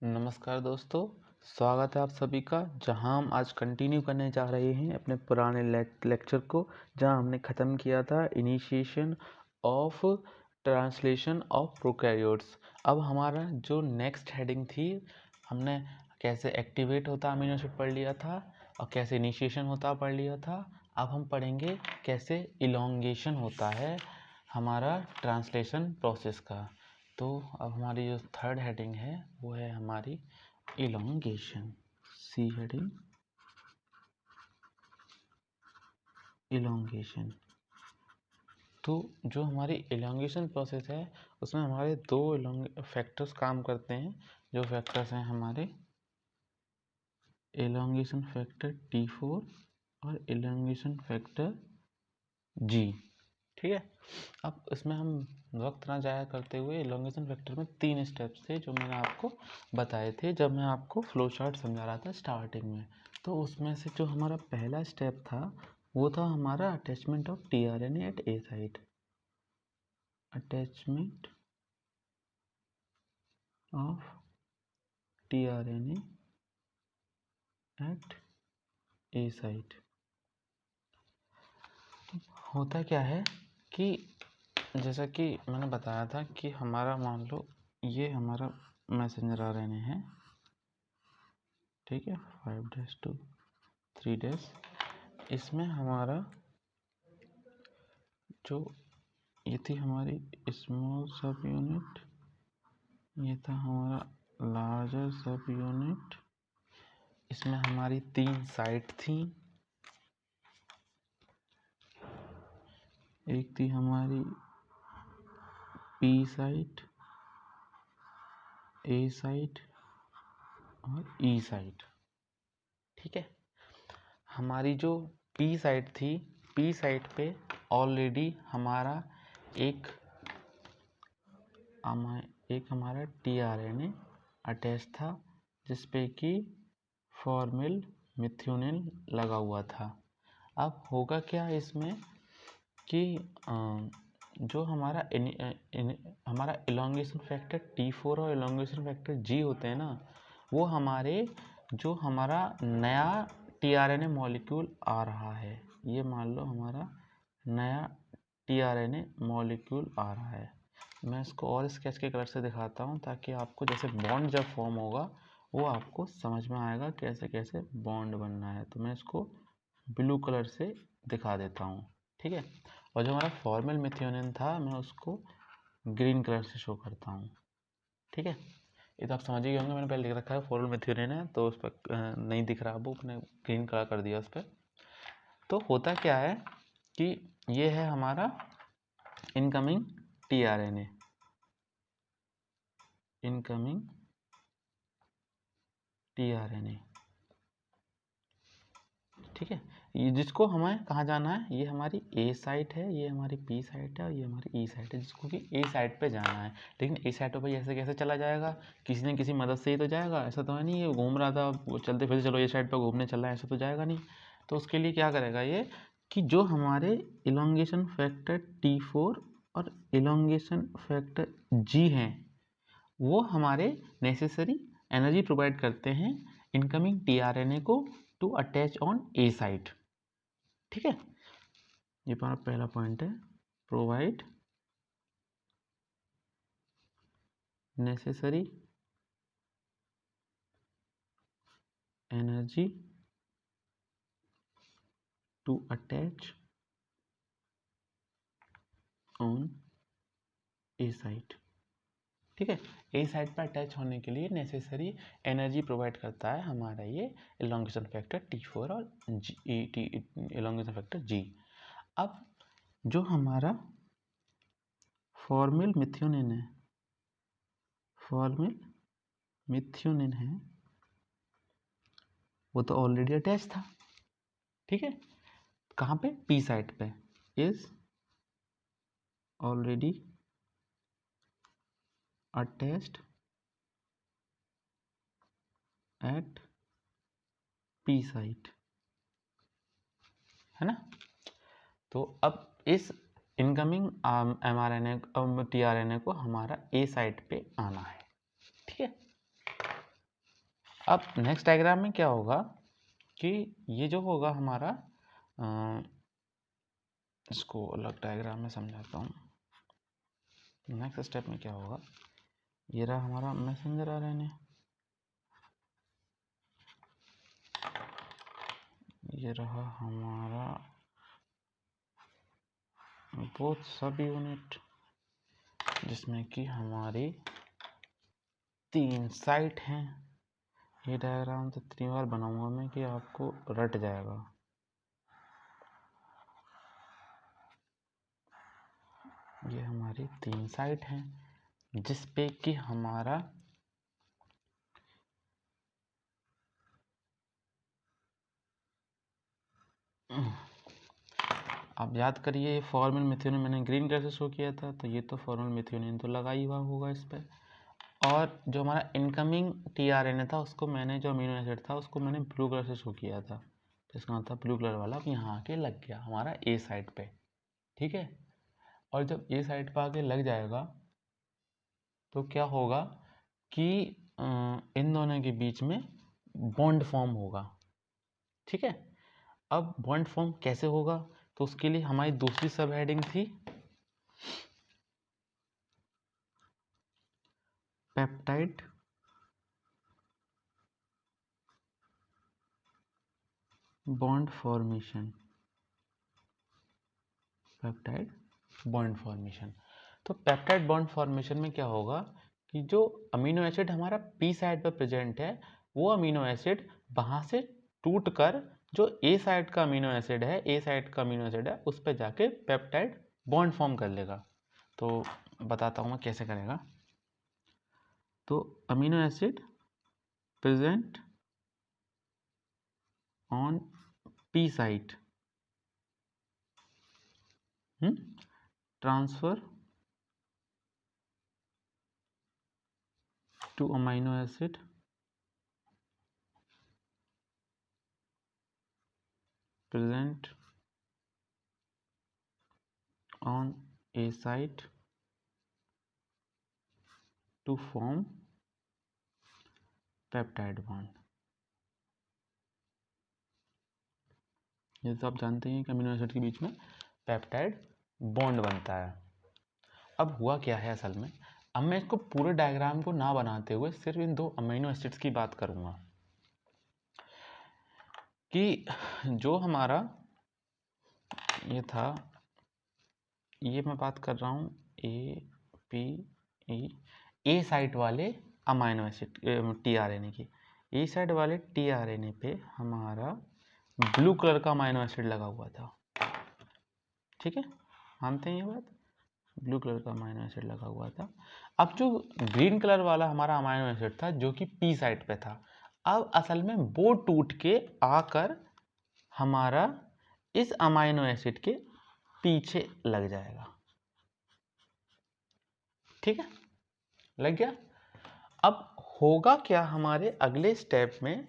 नमस्कार दोस्तों, स्वागत है आप सभी का। जहां हम आज कंटिन्यू करने जा रहे हैं अपने पुराने लेक्चर को, जहां हमने ख़त्म किया था initiation of translation of prokaryotes. अब हमारा जो नेक्स्ट हेडिंग थी, हमने कैसे एक्टिवेट होता अमीनो एसिड पढ़ लिया था और कैसे इनिशिएशन होता पढ़ लिया था। अब हम पढ़ेंगे कैसे इलोंगेशन होता है हमारा ट्रांसलेशन प्रोसेस का। तो अब हमारी जो थर्ड हेडिंग है वो है हमारी इलोंगेशन। सी हेडिंग, इलोंगेशन। तो जो हमारी इलोंगेशन प्रोसेस है उसमें हमारे दो फैक्टर्स काम करते हैं। जो फैक्टर्स हैं हमारे इलोंगेशन फैक्टर T4 और इलोंगेशन फैक्टर G। ठीक है, अब इसमें हम वक्त ना जाया करते हुए इलोंगेशन फैक्टर में 3 स्टेप्स थे जो मैंने आपको बताए थे जब मैं आपको फ्लो चार्ट समझा रहा था स्टार्टिंग में। तो उसमें से जो हमारा पहला स्टेप था वो था हमारा attachment of tRNA at A site. Attachment of tRNA at A site. होता क्या है कि जैसा कि मैंने बताया था कि हमारा मान लो ये हमारा मैसेंजर RNA है, ठीक है, 5' to 3'। इसमें हमारा जो ये थी हमारी स्मॉल सब यूनिट, ये था हमारा लार्जर सब यूनिट। इसमें हमारी 3 साइट थी। एक थी हमारी पी साइट, ए साइट और ई साइट। ठीक है, हमारी जो पी साइट थी, पी साइट पे ऑलरेडी हमारा एक हमारा tRNA अटैच था जिसपे कि फॉर्मिल मिथ्योनिन लगा हुआ था। अब होगा क्या इसमें कि जो हमारा हमारा इलोंगेशन फैक्टर T4 और इलोंगेशन फैक्टर G होते हैं ना, वो हमारे जो हमारा नया tRNA मॉलिक्यूल आ रहा है, ये मान लो हमारा नया tRNA मॉलिक्यूल आ रहा है। मैं इसको और स्केच के कलर से दिखाता हूँ ताकि आपको जैसे बॉन्ड जब फॉर्म होगा वो आपको समझ में आएगा कैसे कैसे बॉन्ड बनना है। तो मैं इसको ब्लू कलर से दिखा देता हूँ, ठीक है। और जो हमारा फॉर्मल मिथ्योनिन था मैं उसको ग्रीन कलर से शो करता हूँ, ठीक है। ये तो आप समझ ही होंगे, मैंने पहले लिख रखा है फॉर्मल मिथ्योनिन है तो उस पर नहीं दिख रहा, वो मैंने ग्रीन कलर कर दिया उस पर। तो होता क्या है कि ये है हमारा इनकमिंग tRNA, इनकमिंग tRNA, ठीक है। ये जिसको हमें कहाँ जाना है, ये हमारी ए साइट है, ये हमारी पी साइट है और ये हमारी ई साइट है, जिसको कि ए साइट पे जाना है। लेकिन ए साइट पर ऐसे कैसे चला जाएगा, किसी न किसी मदद से ही तो जाएगा। ऐसा तो है नहीं ये घूम रहा था वो चलते फिर चलो ये साइड पर घूमने चल रहा है, ऐसा तो जाएगा नहीं। तो उसके लिए क्या करेगा ये कि जो हमारे इलोंगेशन फैक्टर T4 और इलोंगेशन फैक्टर G हैं वो हमारे नेसेसरी एनर्जी प्रोवाइड करते हैं इनकमिंग tRNA को to attach on A site, ठीक है। ये हमारा पहला पॉइंट है, provide necessary energy to attach on A site, ठीक है। ए साइट पर अटैच होने के लिए नेसेसरी एनर्जी प्रोवाइड करता है हमारा ये इलोंगेशन फैक्टर T4 और इलोंगेशन फैक्टर G। अब जो हमारा फॉर्मिल मिथ्योनिन है, फॉर्मिल मिथ्योनिन है वो तो ऑलरेडी अटैच था, ठीक है। कहाँ पे, पी साइट पे, is already attached eight P site, है ना। तो अब इस इनकमिंग mRNA tRNA को हमारा ए साइट पे आना है, ठीक है। अब नेक्स्ट डायग्राम में क्या होगा कि ये जो होगा हमारा, इसको अलग डायग्राम में समझाता हूँ। नेक्स्ट स्टेप में क्या होगा, ये रहा हमारा मैसेंजर आरएनए, ये रहा हमारा बोथ सब यूनिट, जिसमें कि हमारी 3 साइट हैं। ये डायग्राम तो 3 बार बनाऊंगा मैं कि आपको रट जाएगा। ये हमारी 3 साइट हैं जिस पे कि हमारा आप याद करिए, ये फॉर्मल मिथ्योनिन मैंने ग्रीन कलर से शो किया था, तो ये तो फॉर्मल मिथ्योनिन तो लगा ही हुआ होगा इस पे। और जो हमारा इनकमिंग टीआरएनए था उसको मैंने, जो अमीनो एसिड था उसको मैंने ब्लू कलर से शो किया था, तो इसका मतलब ब्लू कलर वाला अब यहाँ आके लग गया हमारा ए साइड पे, ठीक है। और जब ए साइड पे आके लग जाएगा तो क्या होगा कि इन दोनों के बीच में बॉन्ड फॉर्म होगा, ठीक है। अब बॉन्ड फॉर्म कैसे होगा, तो उसके लिए हमारी दूसरी सब हेडिंग थी peptide bond formation, peptide bond formation. तो पेप्टाइड बॉन्ड फॉर्मेशन में क्या होगा कि जो अमीनो एसिड हमारा पी साइड पर प्रेजेंट है, वो अमीनो एसिड वहां से टूट कर जो ए साइड का अमीनो एसिड है, ए साइड का अमीनो एसिड है उस पर जाके पेप्टाइड बॉन्ड फॉर्म कर लेगा। तो बताता हूँ मैं कैसे करेगा। तो amino acid present on P site transfer to amino acid present on a site to form peptide bond। जैसे आप जानते हैं कि अमीनो एसिड के बीच में पेप्टाइड बॉन्ड बनता है। अब हुआ क्या है असल में, अब मैं इसको पूरे डायग्राम को ना बनाते हुए सिर्फ इन 2 अमीनो एसिड्स की बात करूंगा कि जो हमारा ये था, ये मैं बात कर रहा हूँ A P E, A site वाले अमीनो एसिड टीआरएनए की। ए साइड वाले टीआरएनए पे हमारा ब्लू कलर का अमीनो एसिड लगा हुआ था, ठीक है, मानते हैं ये बात, ब्लू कलर का अमीनो एसिड लगा हुआ था। अब जो ग्रीन कलर वाला हमारा अमीनो एसिड था जो कि पी साइड पे था, अब असल में वो टूट के आकर हमारा इस अमीनो एसिड के पीछे लग जाएगा, ठीक है, लग गया। अब होगा क्या हमारे अगले स्टेप में,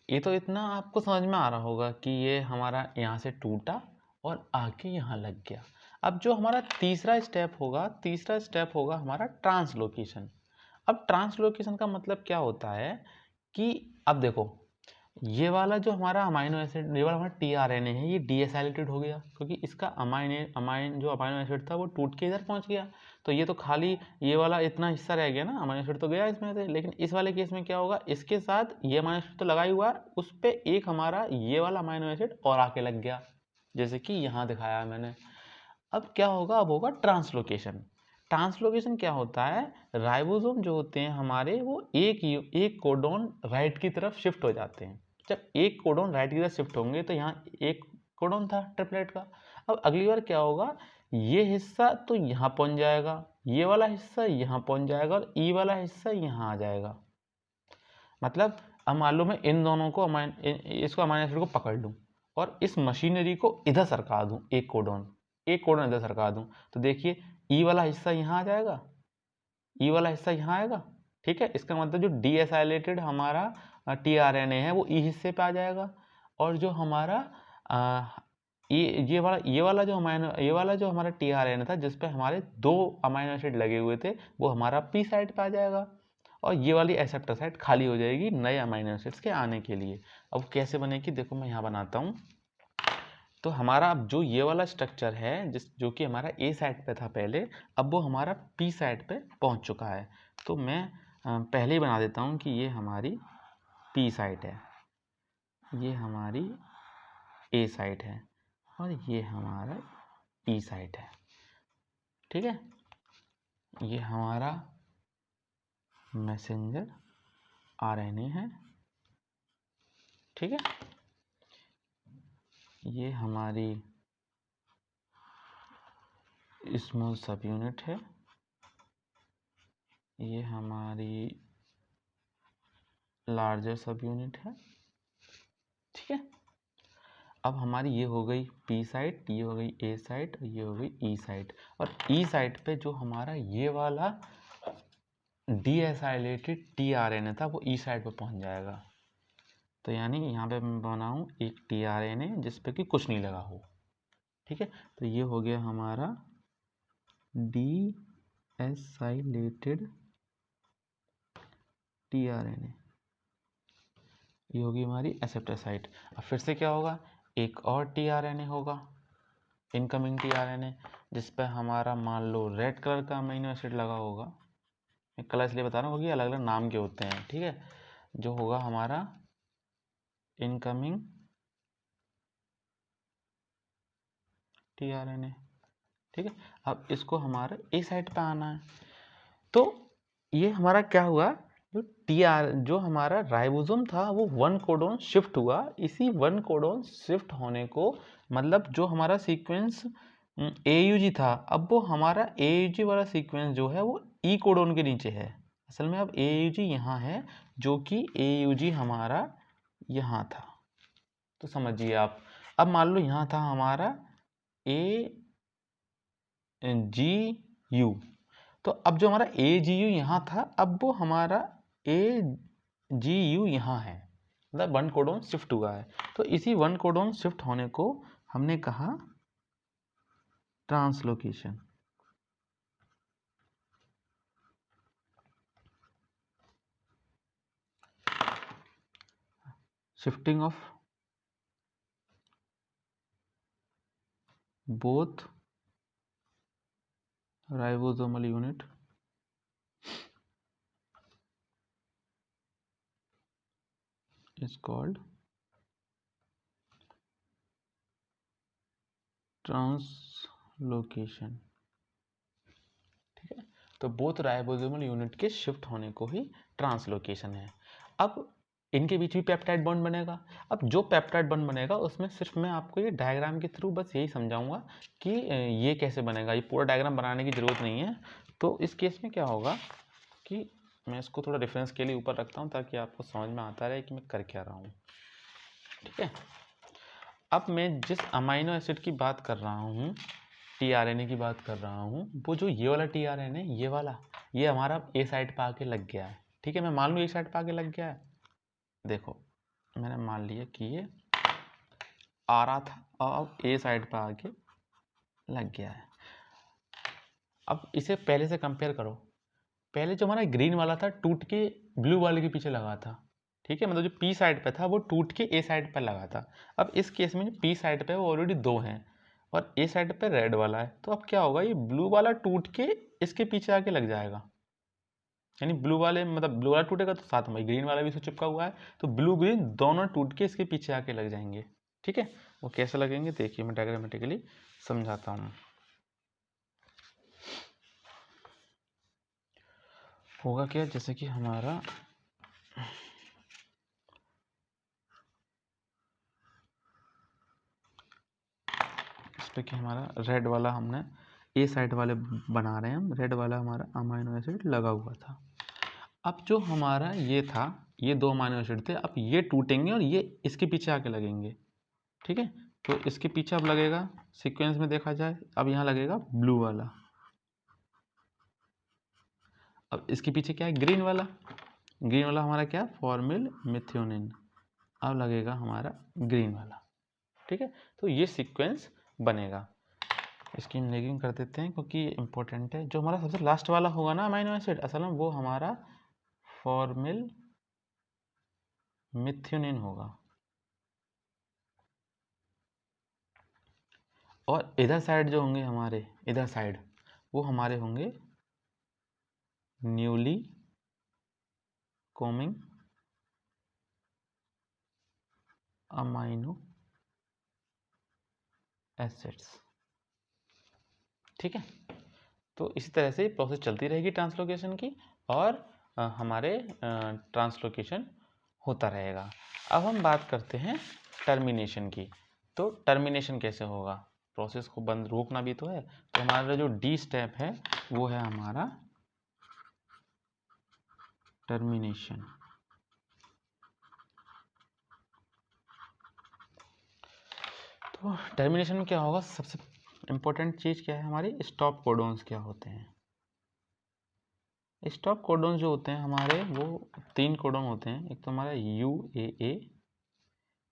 ये तो इतना आपको समझ में आ रहा होगा कि ये हमारा यहाँ से टूटा और आके यहाँ लग गया। अब जो हमारा तीसरा स्टेप होगा हमारा ट्रांसलोकेशन। अब ट्रांसलोकेशन का मतलब क्या होता है कि अब देखो, ये वाला जो हमारा अमाइनो एसिड, ये वाला हमारा टीआरएनए है, ये डीएसाइलेटेड हो गया क्योंकि इसका अमाइन जो अमाइनो एसिड था वो टूट के इधर पहुंच गया। तो ये तो खाली ये वाला इतना हिस्सा रह गया ना, अमाइनो एसिड तो गया इसमें से। लेकिन इस वाले केस में क्या होगा, इसके साथ ये अमाइनो एसिड तो लगा ही हुआ है, उस पर एक हमारा ये वाला अमाइनो एसिड और आके लग गया, जैसे कि यहाँ दिखाया मैंने। अब क्या होगा, अब होगा ट्रांसलोकेशन। ट्रांसलोकेशन क्या होता है, राइबोसोम जो होते हैं हमारे वो एक कोडॉन राइट की तरफ शिफ्ट हो जाते हैं। जब एक कोडॉन राइट की तरफ शिफ्ट होंगे तो यहाँ एक कोडॉन था ट्रिपलेट का। अब अगली बार क्या होगा, ये हिस्सा तो यहाँ पहुंच जाएगा, ये वाला हिस्सा यहाँ पहुंच जाएगा और ई वाला हिस्सा यहाँ आ जाएगा। मतलब अब मान लो मैं इन दोनों को इसको अमाइनो एसिड को पकड़ लूँ और इस मशीनरी को इधर सरका दूँ, एक कोडॉन इधर सरका दूँ, तो देखिए ई वाला हिस्सा यहाँ आ जाएगा, ई वाला हिस्सा यहाँ आएगा, ठीक है। इसका मतलब जो डीएसाइलेटेड हमारा टीआरएनए है वो ई हिस्से पे आ जाएगा, और जो हमारा ये वाला जो हमारा टीआरएनए था जिसपे हमारे 2 अमीनो एसिड लगे हुए थे वो हमारा पी साइड पे आ जाएगा। और ये वाली एसेप्टर साइट खाली हो जाएगी नए अमीनो एसिड्स के आने के लिए। अब कैसे बनेगी देखो मैं यहाँ बनाता हूँ। तो हमारा अब जो ये वाला स्ट्रक्चर है जो कि हमारा ए साइट पे था पहले, अब वो हमारा पी साइट पे पहुँच चुका है। तो मैं पहले ही बना देता हूँ कि ये हमारी पी साइट है, ये हमारी ए साइट है और ये हमारा ई साइट है। ठीक है, ये हमारा मैसेंजर आरएनए है। ठीक है, ये हमारी स्मॉल सब यूनिट है, ये हमारी लार्जर सब यूनिट है। ठीक है, अब हमारी ये हो गई पी साइट, ये हो गई ए साइट और ये हो गई ई साइट। और ई साइट पे जो हमारा ये वाला डीएसाइलेटेड टीआरएनए था वो ई साइट पे पहुंच जाएगा। तो यानी यहाँ पे मैं बनाऊँ एक टीआरएनए जिस पे कि कुछ नहीं लगा हो। ठीक है, तो ये हो गया हमारा डीएसाइलेटेड टीआरएनए, ये होगी हमारी एसेप्टर साइट। अब फिर से क्या होगा, एक और टीआरएनए होगा, इनकमिंग टीआरएनए, जिस पे हमारा मान लो रेड कलर का अमीनो एसिड लगा होगा। मैं कलर इसलिए बता रहा हूँ क्योंकि अलग अलग नाम के होते हैं। ठीक है, जो होगा हमारा इनकमिंग टीआरएनए। ठीक है, अब इसको हमारा ए साइट पे आना है। तो ये हमारा क्या हुआ, जो हमारा राइबोसोम था वो 1 कोडोन शिफ्ट हुआ। इसी 1 कोडोन शिफ्ट होने को मतलब जो हमारा सीक्वेंस AUG था, अब वो हमारा AUG वाला सीक्वेंस जो है वो ई कोडोन के नीचे है। असल में अब AUG यहाँ है, जो कि AUG हमारा यहाँ था। तो समझिए आप, अब मान लो यहाँ था हमारा AGU, तो अब जो हमारा AGU यहाँ था, अब वो हमारा AGU यहाँ है, मतलब 1 कोडोन शिफ्ट हुआ है। तो इसी 1 कोडोन शिफ्ट होने को हमने कहा translocation. Shifting of both ribosomal unit is called translocation. ठीक है, तो बोथ राइबोसोमल यूनिट के शिफ्ट होने को ही ट्रांसलोकेशन है। अब इनके बीच भी पेप्टाइड बॉन्ड बनेगा। अब जो पेप्टाइड बॉन्ड बनेगा उसमें सिर्फ मैं आपको ये डायग्राम के थ्रू बस यही समझाऊंगा कि ये कैसे बनेगा, ये पूरा डायग्राम बनाने की ज़रूरत नहीं है। तो इस केस में क्या होगा कि मैं इसको थोड़ा रेफरेंस के लिए ऊपर रखता हूँ ताकि आपको समझ में आता रहे कि मैं कर क्या रहा हूँ। ठीक है, अब मैं जिस अमाइनो एसिड की बात कर रहा हूँ, टीआरएनए की बात कर रहा हूँ, वो जो ये वाला टीआरएनए, ये वाला, ये हमारा ए साइट पे आके लग गया है। ठीक है, मैं मान लूँ ए साइट पे आके लग गया है। देखो मैंने मान लिया कि ये आ रहा था और अब ए साइड पे आके लग गया है। अब इसे पहले से कंपेयर करो। पहले जो हमारा ग्रीन वाला था टूट के ब्लू वाले के पीछे लगा था। ठीक है, मतलब जो पी साइड पे था वो टूट के ए साइड पर लगा था। अब इस केस में जो पी साइड पे वो ऑलरेडी 2 हैं और ए साइड पे रेड वाला है। तो अब क्या होगा, ये ब्लू वाला टूट के इसके पीछे आके लग जाएगा। यानी ब्लू वाले मतलब ब्लू वाला टूटेगा तो साथ में ग्रीन वाला भी इसको चिपका हुआ है, तो ब्लू ग्रीन दोनों टूट के इसके पीछे आके लग जाएंगे। ठीक है, वो कैसे लगेंगे देखिए मैं डायग्रामेटिकली समझाता हूँ। होगा क्या, जैसे कि हमारा इस पे कि हमारा रेड वाला हमने ए साइड वाले बना रहे हैं हम, रेड वाला हमारा अमाइनो एसिड लगा हुआ था। अब जो हमारा ये था, ये 2 अमाइनो एसिड थे, अब ये टूटेंगे और ये इसके पीछे आके लगेंगे। ठीक है, तो इसके पीछे अब लगेगा, सीक्वेंस में देखा जाए अब यहाँ लगेगा ब्लू वाला, अब इसके पीछे क्या है ग्रीन वाला। ग्रीन वाला हमारा क्या, फॉर्मिल मिथ्योनिन, अब लगेगा हमारा ग्रीन वाला। ठीक है, तो ये सीक्वेंस बनेगा। इसकी नेगिंग कर देते हैं क्योंकि ये इंपॉर्टेंट है। जो हमारा सबसे लास्ट वाला होगा ना अमाइनो एसिड, असल में वो हमारा फॉर्मिल मिथ्योनिन होगा, और इधर साइड जो होंगे हमारे, इधर साइड वो हमारे होंगे न्यूली कॉमिंग अमाइनो एसिड्स। ठीक है, तो इसी तरह से प्रोसेस चलती रहेगी ट्रांसलोकेशन की, और हमारे ट्रांसलोकेशन होता रहेगा। अब हम बात करते हैं टर्मिनेशन की। तो टर्मिनेशन कैसे होगा, प्रोसेस को बंद रोकना भी तो है, तो हमारा जो डी स्टेप है वो है हमारा टर्मिनेशन। तो टर्मिनेशन में क्या होगा, सबसे इम्पोर्टेंट चीज़ क्या है हमारी, स्टॉप कोडॉन्स क्या होते हैं। स्टॉप कोडॉन जो होते हैं हमारे, वो 3 कोडॉन होते हैं। एक तो हमारा UAA,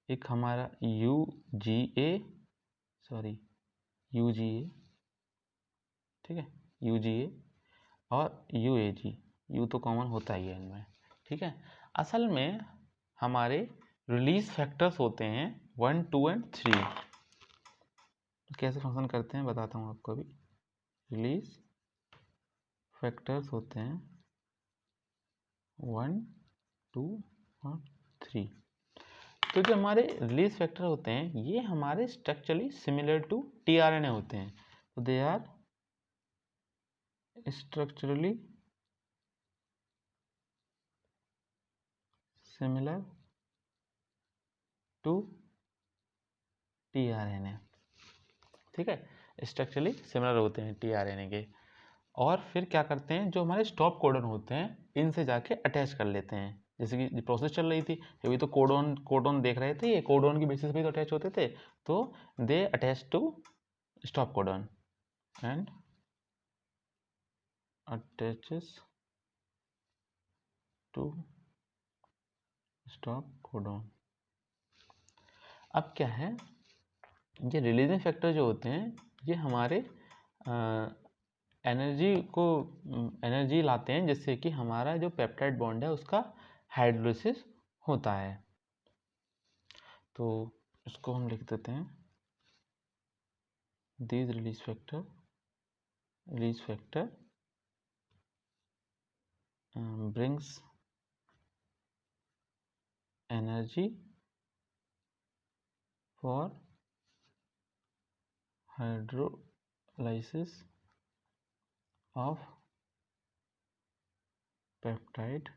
एक हमारा UGA, ठीक है, UGA और UAG। यू तो कॉमन होता ही है इनमें, ठीक है। असल में हमारे रिलीज फैक्टर्स होते हैं 1, 2 एंड 3। कैसे फंक्शन करते हैं बताता हूँ आपको अभी। रिलीज फैक्टर्स होते हैं 1, 2 और 3। तो जो हमारे रिलीज फैक्टर होते हैं ये हमारे स्ट्रक्चरली सिमिलर टू tRNA होते हैं। तो they are structurally similar to tRNA, ठीक है, स्ट्रक्चरली सिमिलर होते हैं tRNA के। और फिर क्या करते हैं, जो हमारे स्टॉप कोडॉन होते हैं इनसे जाके अटैच कर लेते हैं। जैसे कि प्रोसेस चल रही थी, अभी तो कोडॉन देख रहे थे, ये कोडॉन की बेसिस पे तो अटैच होते थे, तो they attach to stop codon and attaches to stop codon. अब क्या है, ये रिलीजिंग फैक्टर जो होते हैं ये हमारे एनर्जी लाते हैं, जिससे कि हमारा जो पेप्टाइड बॉन्ड है उसका हाइड्रोलिसिस होता है। तो इसको हम लिख देते हैं, these release factor brings energy for hydrolysis of peptide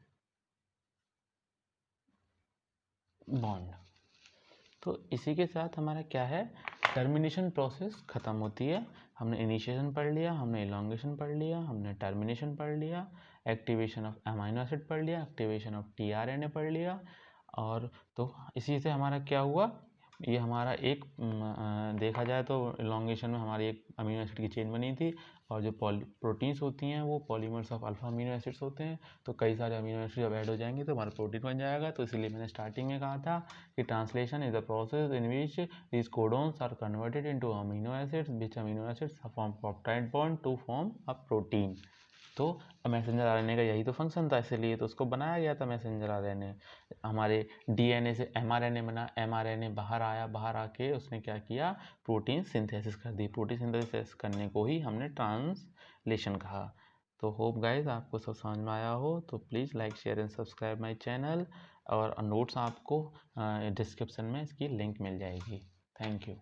bond। तो इसी के साथ हमारा क्या है, टर्मिनेशन प्रोसेस ख़त्म होती है। हमने इनिशिएशन पढ़ लिया, हमने इलॉन्गेशन पढ़ लिया, हमने टर्मिनेशन पढ़ लिया, एक्टिवेशन ऑफ अमीनो एसिड पढ़ लिया, एक्टिवेशन ऑफ tRNA पढ़ लिया। और तो इसी से हमारा क्या हुआ, ये हमारा एक देखा जाए तो इलॉन्गेशन में हमारी एक अमीनो एसिड की चेन बनी थी, और जो प्रोटीन्स होती हैं वो polymers of alpha amino acids होते हैं। तो कई सारे अमीनो एसिड जब ऐड हो जाएंगे तो हमारा प्रोटीन बन जाएगा। तो इसलिए मैंने स्टार्टिंग में कहा था कि translation is the process in which these codons are converted into amino acids which amino acids form peptide bond to form a protein. तो मैसेंजर आरएनए का यही तो फंक्शन था, इसलिए तो उसको बनाया गया था मैसेंजर आरएनए। हमारे डीएनए से एमआरएनए बना, एमआरएनए बाहर आया, बाहर आके उसने क्या किया, प्रोटीन सिंथेसिस कर दी। प्रोटीन सिंथेसिस करने को ही हमने ट्रांसलेशन कहा। तो होप गाइज आपको सब समझ में आया हो। तो please like share and subscribe my channel, और नोट्स आपको डिस्क्रिप्शन में इसकी लिंक मिल जाएगी। Thank you.